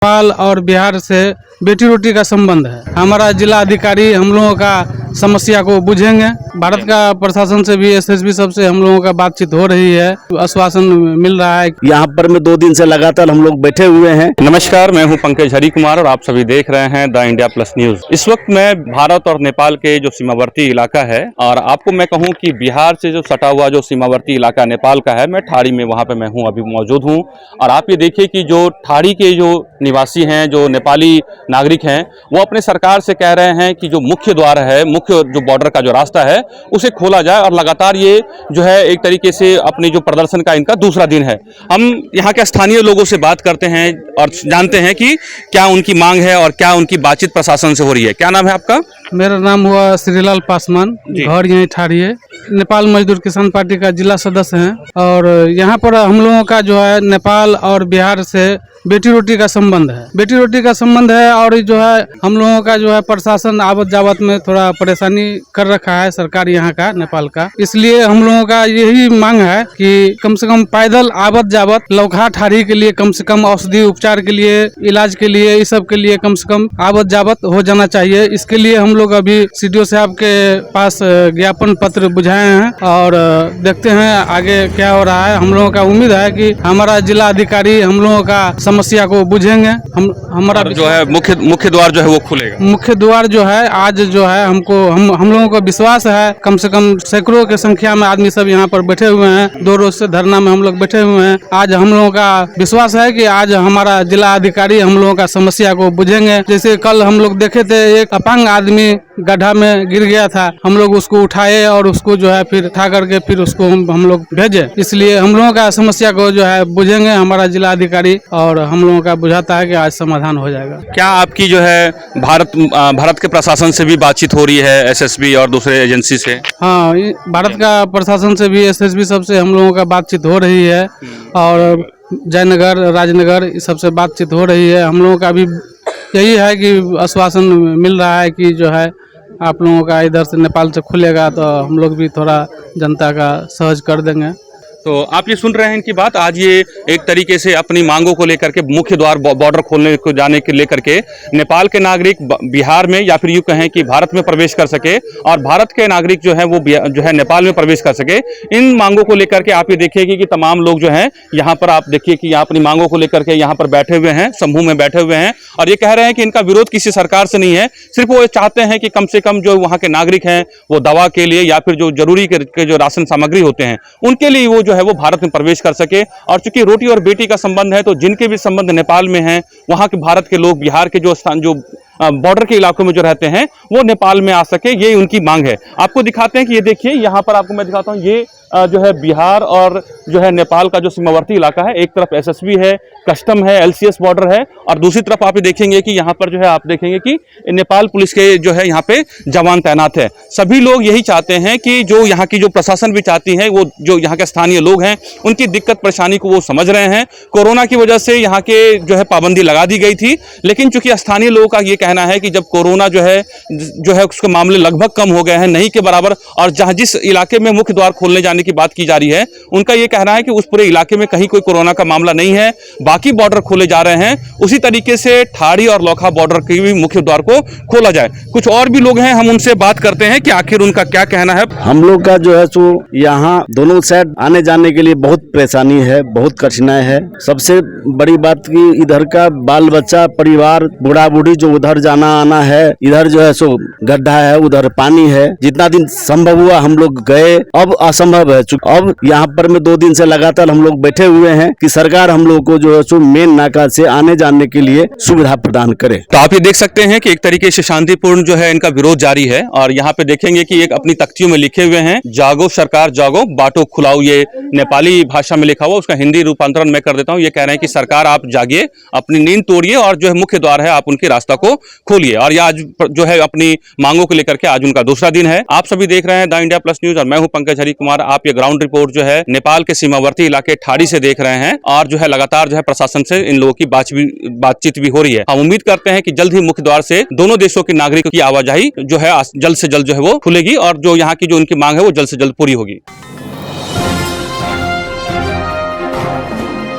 नेपाल और बिहार से बेटी रोटी का संबंध है। हमारा जिला अधिकारी हम लोगों का समस्या को बुझेंगे। भारत का प्रशासन से भी एसएसबी सबसे हम लोगों का बातचीत हो रही है, आश्वासन मिल रहा है। यहाँ पर में 2 दिन से लगातार हम लोग बैठे हुए हैं। नमस्कार, मैं हूं पंकज हरी कुमार और आप सभी देख रहे हैं द इंडिया प्लस न्यूज। इस वक्त मैं भारत और नेपाल के जो सीमावर्ती इलाका है, और आपको मैं कहूं कि बिहार से जो सटा हुआ जो सीमावर्ती इलाका नेपाल का है, मैं ठाड़ी में वहां पे मैं हूं, अभी मौजूद हूं। और आप ये देखिए कि जो ठाड़ी के जो निवासी हैं, जो नेपाली नागरिक हैं, वो अपने सरकार से कह रहे हैं कि जो मुख्य द्वार है, मुख्य जो बॉर्डर का जो रास्ता है, उसे खोला जाए। और लगातार ये जो है एक तरीके से अपने जो प्रदर्शन का इनका दूसरा दिन है। हम यहाँ के स्थानीय लोगों से बात करते हैं और जानते हैं कि क्या उनकी मांग है और क्या उनकी बातचीत प्रशासन से हो रही है। क्या नाम है आपका? मेरा नाम हुआ श्रीलाल पासवान, घर यहीं ठाड़ी है। नेपाल मजदूर किसान पार्टी का जिला सदस्य हैं। और यहाँ पर हम लोगों का जो है नेपाल और बिहार से बेटी रोटी का संबंध है। बेटी रोटी का संबंध है और जो है हम लोगों का जो है प्रशासन आवत जावत में थोड़ा परेशानी कर रखा है, सरकार यहाँ का नेपाल का। इसलिए हम लोगों का यही मांग है कि कम से कम पैदल आवत जावत लौखा ठाड़ी के लिए कम से कम औषधि उपचार के लिए, इलाज के लिए, इस सब के लिए कम से कम आवत जावत हो जाना चाहिए। इसके लिए हम लोग अभी सीडीओ साहब के पास ज्ञापन पत्र बुझाए हैं और देखते हैं आगे क्या हो रहा है। हम लोगों का उम्मीद है कि हमारा जिला अधिकारी हम लोगों का समस्या को बुझेंगे। हमारा जो है मुख्य द्वार जो है वो खुलेगा। मुख्य द्वार जो है आज जो है हम लोगों को विश्वास है, कम से कम सैकड़ों की संख्या में आदमी सब यहाँ पर बैठे हुए हैं। 2 रोज से धरना में हम लोग बैठे हुए हैं। आज हम लोगों का विश्वास है कि आज हमारा जिला अधिकारी हम लोगों का समस्या को बुझेंगे। जैसे कल हम लोग देखे थे, एक अपंग आदमी गड्ढा में गिर गया था, हम लोग उसको उठाए और उसको जो है फिर उठा करके फिर उसको हम लोग भेजे। इसलिए हम लोगों का समस्या को जो है बुझेंगे हमारा जिला अधिकारी, और हम लोगों का बुझाता है कि आज समाधान हो जाएगा। क्या आपकी जो है भारत के प्रशासन से भी बातचीत हो रही है, एसएसबी और दूसरे एजेंसी से? हाँ, भारत का प्रशासन से भी, एसएसबी सबसे हम लोगों का बातचीत हो रही है और जयनगर, राजनगर इस सबसे बातचीत हो रही है। हम लोगों का भी यही है कि आश्वासन मिल रहा है कि जो है आप लोगों का इधर से नेपाल से खुलेगा तो हम लोग भी थोड़ा जनता का सहज कर देंगे। तो आप ये सुन रहे हैं इनकी बात। आज ये एक तरीके से अपनी मांगों को लेकर के मुख्य द्वार बॉर्डर खोलने को जाने के लेकर के नेपाल के नागरिक बिहार में या फिर यूँ कहें कि भारत में प्रवेश कर सके और भारत के नागरिक जो है वो जो है नेपाल में प्रवेश कर सके, इन मांगों को लेकर के आप ये देखिए कि तमाम लोग जो हैं यहाँ पर, आप देखिए कि यहाँ अपनी मांगों को लेकर के यहाँ पर बैठे हुए हैं, समूह में बैठे हुए हैं। और ये कह रहे हैं कि इनका विरोध किसी सरकार से नहीं है, सिर्फ वो चाहते हैं कि कम से कम जो वहाँ के नागरिक हैं वो दवा के लिए या फिर जो जरूरी के जो राशन सामग्री होते हैं उनके लिए वो जो है वो भारत में प्रवेश कर सके। और चूंकि रोटी और बेटी का संबंध है, तो जिनके भी संबंध नेपाल में हैं, वहां के भारत के लोग बिहार के जो स्थान जो बॉर्डर के इलाकों में जो रहते हैं वो नेपाल में आ सके, ये उनकी मांग है। आपको दिखाते हैं कि ये देखिए, यहाँ पर आपको मैं दिखाता हूँ, ये जो है बिहार और जो है नेपाल का जो सीमावर्ती इलाका है। एक तरफ एसएसबी है, कस्टम है, एलसीएस बॉर्डर है, और दूसरी तरफ आप देखेंगे कि यहाँ पर जो है आप देखेंगे कि नेपाल पुलिस के जो है यहाँ पे जवान तैनात है। सभी लोग यही चाहते हैं कि जो यहाँ की जो प्रशासन भी चाहती है, वो जो यहाँ के स्थानीय लोग हैं उनकी दिक्कत परेशानी को वो समझ रहे हैं। कोरोना की वजह से यहाँ के जो है पाबंदी लगा दी गई थी, लेकिन चूंकि स्थानीय लोगों का ये कहना है कि जब कोरोना जो है उसके मामले लगभग कम हो गए हैं, नहीं के बराबर, और जहाँ जिस इलाके में मुख्य द्वार खोलने जाने की बात की जा रही है, उनका ये कहना है कि उस पूरे इलाके में कहीं कोई कोरोना का मामला नहीं है, बाकी बॉर्डर खोले जा रहे हैं। उसी तरीके से ठाड़ी और लौखा बॉर्डर के भी मुख्य द्वार को खोला जाए। कुछ और भी लोग हैं, हम उनसे बात करते हैं कि आखिर उनका क्या कहना है। हम लोग का जो है सो यहाँ दोनों साइड आने जाने के लिए बहुत परेशानी है, बहुत कठिनाई है। सबसे बड़ी बात की इधर का बाल बच्चा, परिवार, बूढ़ा बूढ़ी जो उधर जाना आना है, इधर जो है सो गड्ढा है, उधर पानी है। जितना दिन संभव हुआ हम लोग गए, अब असंभव है। अब यहाँ पर में 2 दिन से लगातार हम लोग बैठे हुए हैं कि सरकार हम लोग को जो है सो मेन नाका से आने जाने के लिए सुविधा प्रदान करे। तो आप ये देख सकते हैं कि एक तरीके से शांतिपूर्ण जो है इनका विरोध जारी है। और यहाँ पे देखेंगे कि एक अपनी तख्तियों में लिखे हुए हैं, जागो सरकार जागो, बाटो खुलाओ। ये नेपाली भाषा में लिखा हुआ, उसका हिंदी रूपांतरण मैं कर देता हूँ। ये कह रहे हैं कि सरकार आप जागिए, अपनी नींद तोड़िए और जो है मुख्य द्वार है आप उनके रास्ता को खोलिए। और ये आज जो है अपनी मांगों को लेकर के आज उनका दूसरा दिन है। आप सभी देख रहे हैं द इंडिया प्लस न्यूज और मैं हूं पंकज हरी कुमार। आप ये ग्राउंड रिपोर्ट जो है नेपाल के सीमावर्ती इलाके ठाड़ी से देख रहे हैं, और जो है लगातार जो है प्रशासन से इन लोगों की बातचीत भी हो रही है। हम उम्मीद करते हैं कि जल्द ही मुख्य द्वार से दोनों देशों के नागरिकों की आवाजाही जो है जल्द से जल्द जो है वो खुलेगी और जो यहाँ की जो उनकी मांग है वो जल्द से जल्द पूरी होगी।